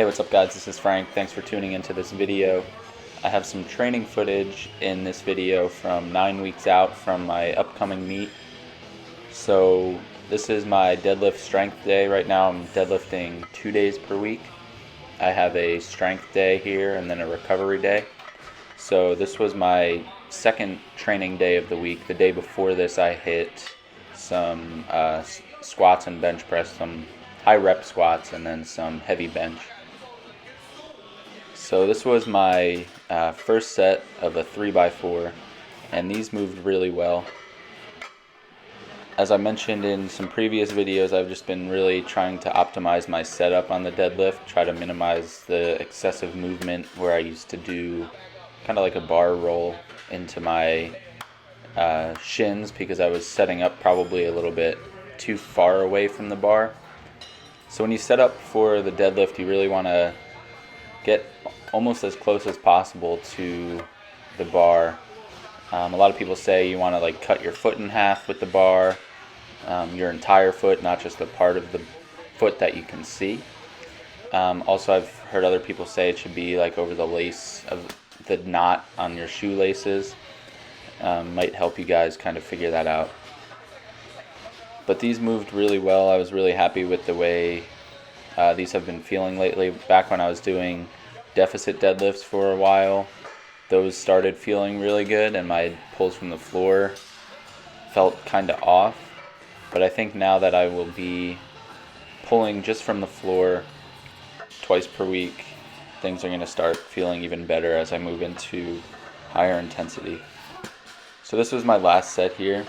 Hey, what's up guys? This is Frank. Thanks for tuning into this video. I have some training footage in this video from 9 weeks out from my upcoming meet. So this is my deadlift strength day. Right now I'm deadlifting 2 days per week. I have a strength day here and then a recovery day. So this was my second training day of the week. The day before this I hit some squats and bench press, some high rep squats and then some heavy bench. So this was my first set of a 3x4, and these moved really well. As I mentioned in some previous videos, I've just been really trying to optimize my setup on the deadlift, try to minimize the excessive movement where I used to do kind of like a bar roll into my shins because I was setting up probably a little bit too far away from the bar. So when you set up for the deadlift, you really want to get almost as close as possible to the bar. A lot of people say you want to like cut your foot in half with the bar, your entire foot, not just the part of the foot that you can see. Also, I've heard other people say it should be like over the lace of the knot on your shoelaces. Might help you guys kind of figure that out. But these moved really well. I was really happy with the way these have been feeling lately. Back when I was doing deficit deadlifts for a while, those started feeling really good and my pulls from the floor felt kind of off. But I think now that I will be pulling just from the floor twice per week, things are going to start feeling even better as I move into higher intensity. So this was my last set here,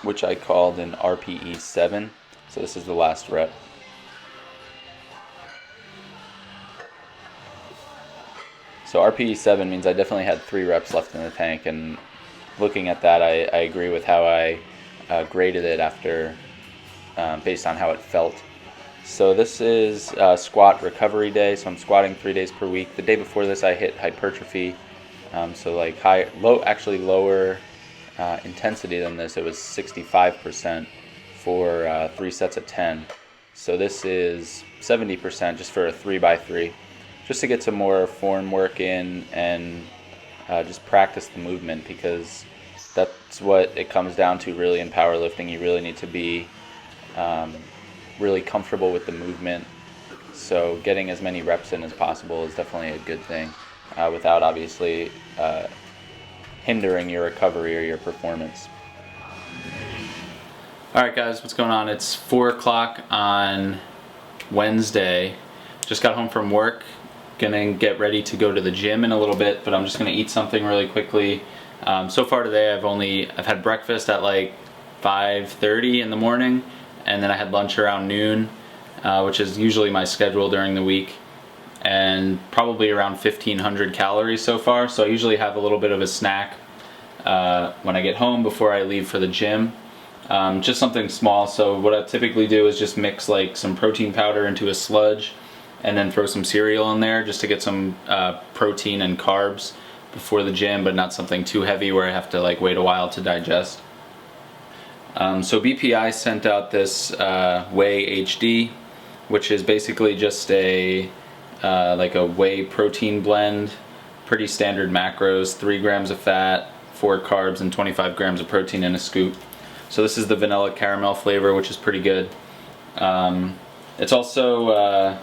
which I called an RPE 7. So this is the last rep. So RPE 7 means I definitely had 3 reps left in the tank, and looking at that, I agree with how I graded it after, based on how it felt. So this is squat recovery day, so I'm squatting 3 days per week. The day before this I hit hypertrophy, so like lower intensity than this. It was 65% for 3 sets of 10. So this is 70% just for a 3x3. Just to get some more form work in and just practice the movement, because that's what it comes down to really in powerlifting. You really need to be really comfortable with the movement. So getting as many reps in as possible is definitely a good thing without obviously hindering your recovery or your performance. Alright guys, what's going on? It's 4 o'clock on Wednesday. Just got home from work. Gonna get ready to go to the gym in a little bit, but I'm just gonna eat something really quickly. So far today I've had breakfast at like 5:30 in the morning, and then I had lunch around noon, which is usually my schedule during the week, and probably around 1,500 calories so far. So I usually have a little bit of a snack when I get home before I leave for the gym. Just something small. So what I typically do is just mix like some protein powder into a sludge and then throw some cereal in there just to get some protein and carbs before the gym, but not something too heavy where I have to like wait a while to digest. So BPI sent out this Whey HD, which is basically just a like a whey protein blend, pretty standard macros, 3 grams of fat, 4 carbs, and 25 grams of protein in a scoop. So this is the vanilla caramel flavor, which is pretty good. It's also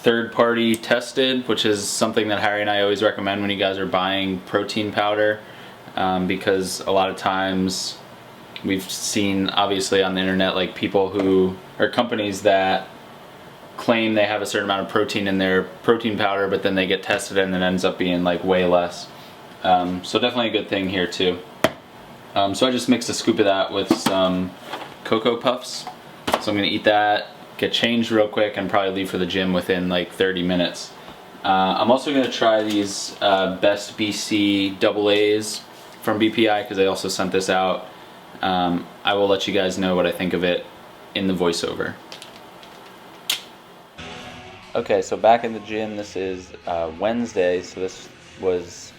third-party tested, which is something that Harry and I always recommend when you guys are buying protein powder, because a lot of times we've seen obviously on the internet like people who are companies that claim they have a certain amount of protein in their protein powder, but then they get tested and it ends up being like way less. So definitely a good thing here too. So I just mixed a scoop of that with some Cocoa Puffs. So I'm gonna eat that, get changed real quick, and probably leave for the gym within like 30 minutes. I'm also going to try these Best BC AA's from BPI because they also sent this out. I will let you guys know what I think of it in the voiceover. Okay, so back in the gym. This is Wednesday, so this was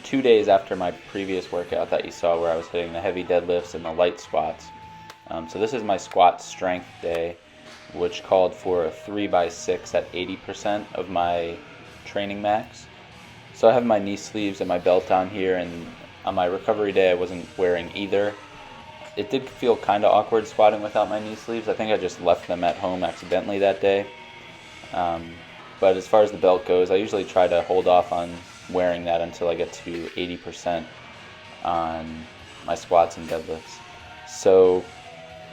2 days after my previous workout that you saw where I was hitting the heavy deadlifts and the light squats. So this is my squat strength day. which called for a 3x6 at 80% of my training max. So I have my knee sleeves and my belt on here, and on my recovery day I wasn't wearing either. It did feel kind of awkward squatting without my knee sleeves. I think I just left them at home accidentally that day. But as far as the belt goes, I usually try to hold off on wearing that until I get to 80% on my squats and deadlifts. So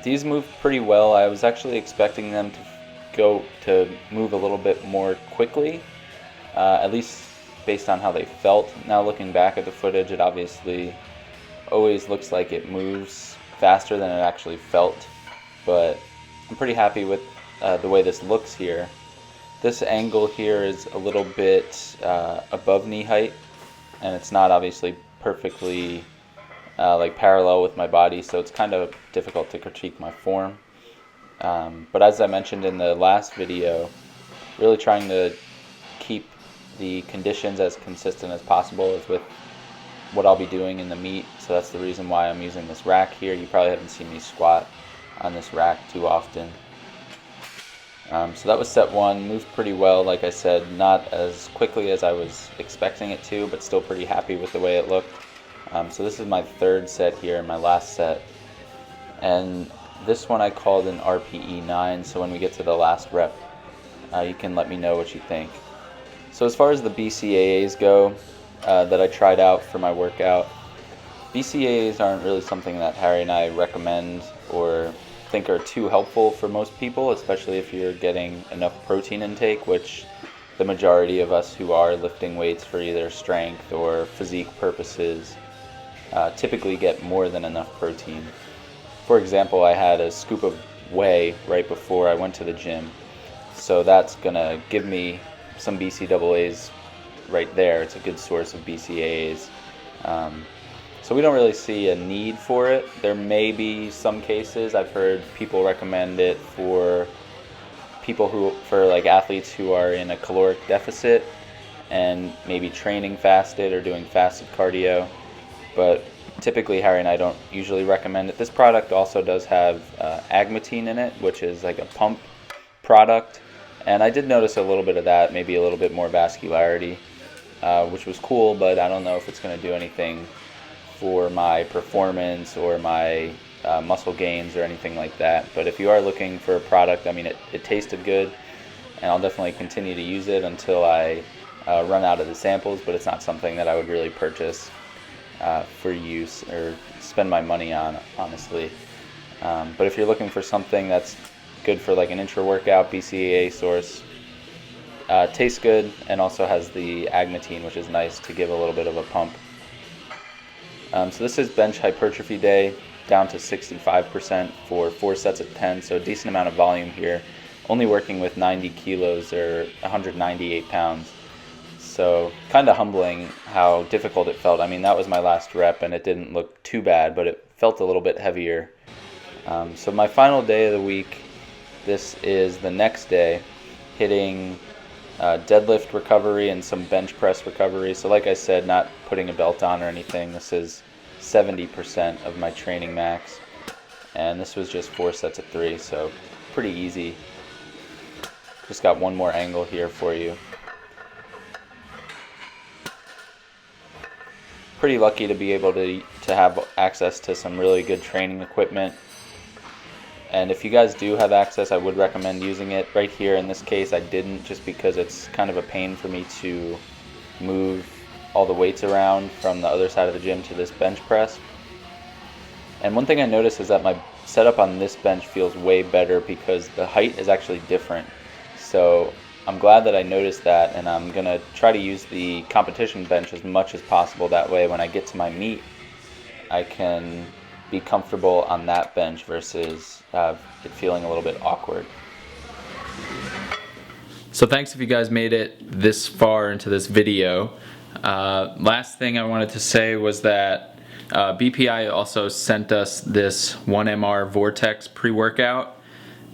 these moved pretty well. I was actually expecting them to move a little bit more quickly, at least based on how they felt. Now looking back at the footage, it obviously always looks like it moves faster than it actually felt, but I'm pretty happy with the way this looks here. This angle here is a little bit above knee height, and it's not obviously perfectly like parallel with my body, so it's kind of difficult to critique my form. But as I mentioned in the last video, really trying to keep the conditions as consistent as possible is with what I'll be doing in the meet, so that's the reason why I'm using this rack here. You probably haven't seen me squat on this rack too often. So that was set one, moved pretty well, like I said, not as quickly as I was expecting it to, but still pretty happy with the way it looked. So this is my third set here, my last set, and this one I called an RPE 9, so when we get to the last rep, you can let me know what you think. So as far as the BCAAs go, that I tried out for my workout, BCAAs aren't really something that Harry and I recommend or think are too helpful for most people, especially if you're getting enough protein intake, which the majority of us who are lifting weights for either strength or physique purposes typically get more than enough protein. For example, I had a scoop of whey right before I went to the gym, so that's gonna give me some BCAAs right there. It's a good source of BCAAs. So we don't really see a need for it. There may be some cases, I've heard people recommend it for like athletes who are in a caloric deficit and maybe training fasted or doing fasted cardio, but typically Harry and I don't usually recommend it. This product also does have agmatine in it, which is like a pump product, and I did notice a little bit of that, maybe a little bit more vascularity, which was cool, but I don't know if it's going to do anything for my performance or my muscle gains or anything like that. But if you are looking for a product, I mean, it tasted good, and I'll definitely continue to use it until I run out of the samples, but it's not something that I would really purchase for use or spend my money on, honestly. But if you're looking for something that's good for like an intra-workout BCAA source, tastes good and also has the agmatine, which is nice to give a little bit of a pump. So this is bench hypertrophy day, down to 65% for 4 sets of 10, so a decent amount of volume here, only working with 90 kilos or 198 pounds. So kind of humbling how difficult it felt. I mean, that was my last rep and it didn't look too bad, but it felt a little bit heavier. So my final day of the week, this is the next day, hitting deadlift recovery and some bench press recovery. So like I said, not putting a belt on or anything. This is 70% of my training max, and this was just 4 sets of 3, so pretty easy. Just got one more angle here for you. Pretty lucky to be able to have access to some really good training equipment. And if you guys do have access, I would recommend using it. Right here in this case, I didn't, just because it's kind of a pain for me to move all the weights around from the other side of the gym to this bench press. And one thing I noticed is that my setup on this bench feels way better because the height is actually different. So I'm glad that I noticed that, and I'm going to try to use the competition bench as much as possible. That way when I get to my meet, I can be comfortable on that bench versus it feeling a little bit awkward. So thanks if you guys made it this far into this video. Last thing I wanted to say was that BPI also sent us this 1MR Vortex pre-workout.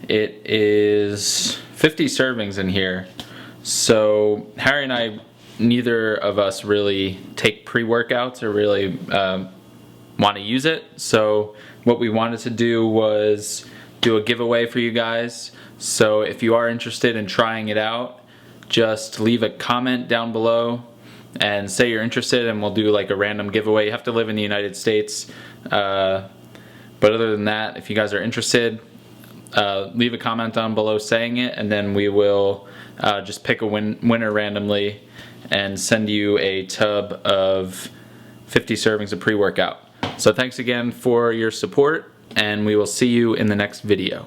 It is 50 servings in here. So Harry and I, neither of us really take pre-workouts or really want to use it. So what we wanted to do was do a giveaway for you guys. So if you are interested in trying it out, just leave a comment down below and say you're interested, and we'll do like a random giveaway. You have to live in the United States, but other than that, if you guys are interested, leave a comment down below saying it, and then we will just pick a winner randomly and send you a tub of 50 servings of pre-workout. So thanks again for your support, and we will see you in the next video.